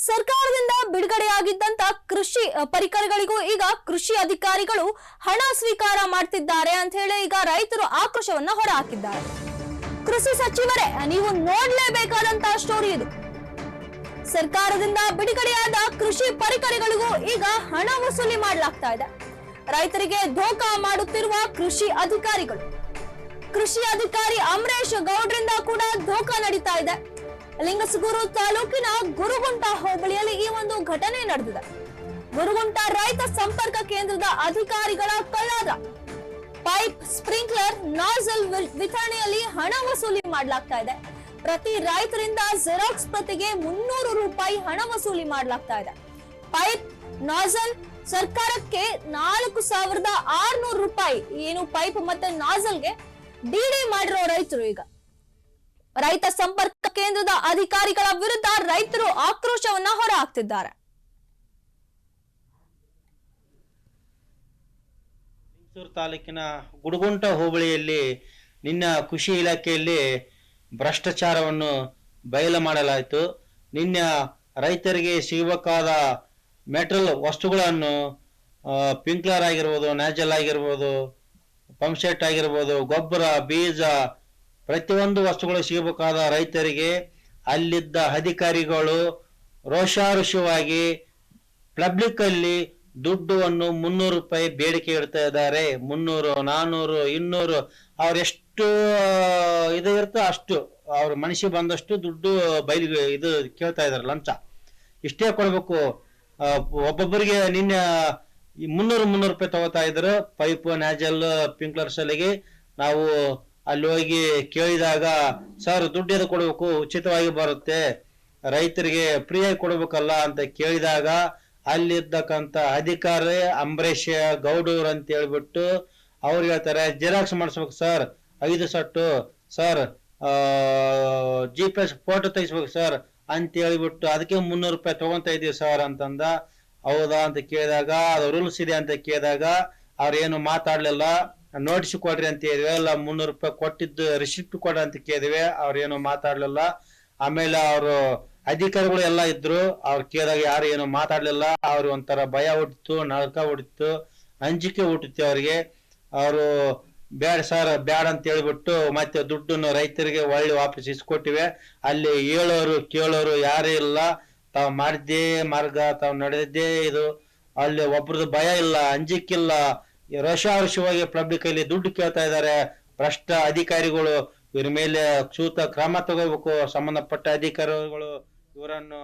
ಸರ್ಕಾರದಿಂದ ಬಿಡುಗಡೆಯಾಗಿದ್ದಂತ ಕೃಷಿ ಪರಿಕರಗಳಿಗೂ ಈಗ ಕೃಷಿ ಅಧಿಕಾರಿಗಳು ಹಣ ಸ್ವೀಕಾರ ಮಾಡ್ತಿದ್ದಾರೆ ಅಂತ ಹೇಳಿ ಈಗ ರೈತರು ಆಕ್ರೋಶವನ್ನ ಹೊರಹಾಕಿದ್ದಾರೆ. ಕೃಷಿ ಸಚಿವರೇ, ನೀವು ನೋಡ್ಲೇಬೇಕಾದಂತ ಸ್ಟೋರಿ ಇದು. ಸರ್ಕಾರದಿಂದ ಬಿಡುಗಡೆಯಾದ ಕೃಷಿ ಪರಿಕರಗಳಿಗೂ ಈಗ ಹಣ ವಸೂಲಿ ಮಾಡಲಾಗ್ತಾ ಇದೆ. ರೈತರಿಗೆ ಧೋಖಾ ಮಾಡುತ್ತಿರುವ ಕೃಷಿ ಅಧಿಕಾರಿಗಳು. ಕೃಷಿ ಅಧಿಕಾರಿ ಅಮರೇಶ್ ಗೌಡ್ರಿಂದ ಕೂಡ ಧೋಖಾ ನಡೀತಾ ಇದೆ. ಲಿಂಗಸಗೂರು ತಾಲೂಕಿನ ಗುರುಗುಂಟ ಹೋಬಳಿಯಲ್ಲಿ ಈ ಒಂದು ಘಟನೆ ನಡೆದಿದೆ. ಗುರುಗುಂಟ ರೈತ ಸಂಪರ್ಕ ಕೇಂದ್ರದ ಅಧಿಕಾರಿಗಳ ಕಳ್ಳಾದ ಪೈಪ್, ಸ್ಪ್ರಿಂಕ್ಲರ್, ನಾಜಲ್ ವಿತರಣೆಯಲ್ಲಿ ಹಣ ವಸೂಲಿ ಮಾಡಲಾಗ್ತಾ ಇದೆ. ಪ್ರತಿ ರೈತರಿಂದ ಜೆರಾಕ್ಸ್ ಪ್ರತಿಗೆ 300 ರೂಪಾಯಿ ಹಣ ವಸೂಲಿ ಮಾಡಲಾಗ್ತಾ ಇದೆ. ಪೈಪ್, ನಾಜಲ್ ಸರ್ಕಾರಕ್ಕೆ 4600 ರೂಪಾಯಿ ಏನು ಪೈಪ್ ಮತ್ತೆ ನಾಜಲ್ಗೆ ಡಿಡಿ ಮಾಡಿರೋ ರೈತರು ಈಗ ರೈತ ಸಂಪರ್ಕ ಕೇಂದ್ರದ ಅಧಿಕಾರಿಗಳ ವಿರುದ್ಧ ರೈತರು ಆಕ್ರೋಶವನ್ನ ಹೊರಹಾಕ್ತಿದ್ದಾರೆ. ಲಿಂಗಸೂರು ತಾಲೂಕಿನ ಗುಡುಗುಂಟ ಹೋಬಳಿಯಲ್ಲಿ ನಿನ್ನ ಕೃಷಿ ಇಲಾಖೆಯಲ್ಲಿ ಭ್ರಷ್ಟಾಚಾರವನ್ನು ಬಯಲು ಮಾಡಲಾಯಿತು. ನಿನ್ನ ರೈತರಿಗೆ ಸಿಗಬೇಕಾದ ಮೆಟೀರಿಯಲ್ ವಸ್ತುಗಳನ್ನು ಸ್ಪ್ರಿಂಕ್ಲರ್ ಆಗಿರ್ಬೋದು, ನ್ಯಾಜಲ್ ಆಗಿರ್ಬೋದು, ಪಂಪ್ಸೆಟ್ ಆಗಿರ್ಬೋದು, ಗೊಬ್ಬರ, ಬೀಜ, ಪ್ರತಿಯೊಂದು ವಸ್ತುಗಳು ಸಿಗಬೇಕಾದ ರೈತರಿಗೆ ಅಲ್ಲಿದ್ದ ಅಧಿಕಾರಿಗಳು ರೋಷಾರೋಷವಾಗಿ ಪಬ್ಲಿಕ್ ಅಲ್ಲಿ ದುಡ್ಡನ್ನು 300 ರೂಪಾಯಿ ಬೇಡಿಕೆ ಇಡ್ತಾ ಇದ್ದಾರೆ. 300, 400, 200 ಅವ್ರೆಷ್ಟು ಇದು ಇರ್ತೋ ಅಷ್ಟು ಅವ್ರ ಮನುಷ್ಯ ಬಂದಷ್ಟು ದುಡ್ಡು ಬಯಲಿಗೆ ಇದು ಕೇಳ್ತಾ ಇದಾರೆ. ಲಂಚ ಇಷ್ಟೇ ಕೊಡ್ಬೇಕು. ಒಬ್ಬೊಬ್ಬರಿಗೆ ನಿನ್ನೆ 300 ರೂಪಾಯಿ ತಗೋತಾ ಇದ್ರು ಪೈಪ್, ನ್ಯಾಜಲ್, ಸ್ಪ್ರಿಂಕ್ಲರ್ ಸಲಿಗೆ. ನಾವು ಅಲ್ಲಿ ಹೋಗಿ ಕೇಳಿದಾಗ, ಸರ್ ದುಡ್ಡು ಕೊಡ್ಬೇಕು, ಉಚಿತವಾಗಿ ಬರುತ್ತೆ, ರೈತರಿಗೆ ಫ್ರೀಯಾಗಿ ಕೊಡ್ಬೇಕಲ್ಲ ಅಂತ ಕೇಳಿದಾಗ ಅಲ್ಲಿದ್ದಕ್ಕಂತ ಅಧಿಕಾರಿ ಅಂಬರೀಶ್ ಗೌಡೂರ್ ಅಂತ ಹೇಳ್ಬಿಟ್ಟು ಅವ್ರು ಹೇಳ್ತಾರೆ, ಜೆರಾಕ್ಸ್ ಮಾಡಿಸ್ಬೇಕು sir 5 set, sir GPS photo ತೆಗಿಸ್ಬೇಕು ಸರ್ ಅಂತ ಹೇಳ್ಬಿಟ್ಟು ಅದಕ್ಕೆ 300 ರೂಪಾಯಿ ತಗೊಂತ ಇದೀವಿ ಸರ್ ಅಂತಂದ. ಹೌದಾ ಅಂತ ಕೇಳಿದಾಗ, ಅದು ರೂಲ್ಸ್ ಇದೆ ಅಂತ ಕೇಳಿದಾಗ ಅವ್ರೇನು ಮಾತಾಡ್ಲಿಲ್ಲ. ನೋಟಿಸ್ ಕೊಡ್ರಿ ಅಂತ ಹೇಳಿದ್ವಿ, ಎಲ್ಲ 300 ರೂಪಾಯಿ ಕೊಟ್ಟಿದ್ದು ರಿಸಿಪ್ಟ್ ಕೊಡ್ರಿ ಅಂತ ಕೇಳಿದ್ವಿ, ಅವ್ರೇನು ಮಾತಾಡ್ಲಿಲ್ಲ. ಆಮೇಲೆ ಅವರು ಅಧಿಕಾರಿಗಳು ಎಲ್ಲ ಇದ್ರು, ಅವ್ರು ಕೇಳಿದಾಗ ಯಾರು ಏನು ಮಾತಾಡ್ಲಿಲ್ಲ. ಅವ್ರು ಒಂಥರ ಭಯ ಹುಟ್ಟಿತ್ತು, ನರಕ ಹುಟ್ಟಿತ್ತು, ಅಂಜಿಕೆ ಹುಟ್ಟಿತ್ತು ಅವ್ರಿಗೆ. ಅವರು ಬ್ಯಾಡ ಸರ್ ಬ್ಯಾಡ ಅಂತ ಹೇಳ್ಬಿಟ್ಟು ಮತ್ತೆ ದುಡ್ಡನ್ನು ರೈತರಿಗೆ ಒಳ್ಳೆ ವಾಪಸ್ ಇಸ್ಕೊಟ್ಟಿವೆ. ಅಲ್ಲಿ ಹೇಳೋರು ಕೇಳೋರು ಯಾರೇ ಇಲ್ಲ, ತಾವು ಮಾಡಿದ್ದೇ ಮಾರ್ಗ, ತಾವು ನಡೆದಿದ್ದೇ ಇದು. ಅಲ್ಲಿ ಒಬ್ರದ್ದು ಭಯ ಇಲ್ಲ, ಅಂಜಿಕಿಲ್ಲ, ರೋಷಾರೋಷವಾಗಿ ಪಬ್ಲಿಕ್ ಅಲ್ಲಿ ದುಡ್ಡು ಕೇಳ್ತಾ ಇದ್ದಾರೆ ಭ್ರಷ್ಟ ಅಧಿಕಾರಿಗಳು. ಇವ್ರ ಮೇಲೆ ಸೂಕ್ತ ಕ್ರಮ ತಗೋಬೇಕು ಸಂಬಂಧಪಟ್ಟ ಅಧಿಕಾರಿಗಳು. ಇವರನ್ನು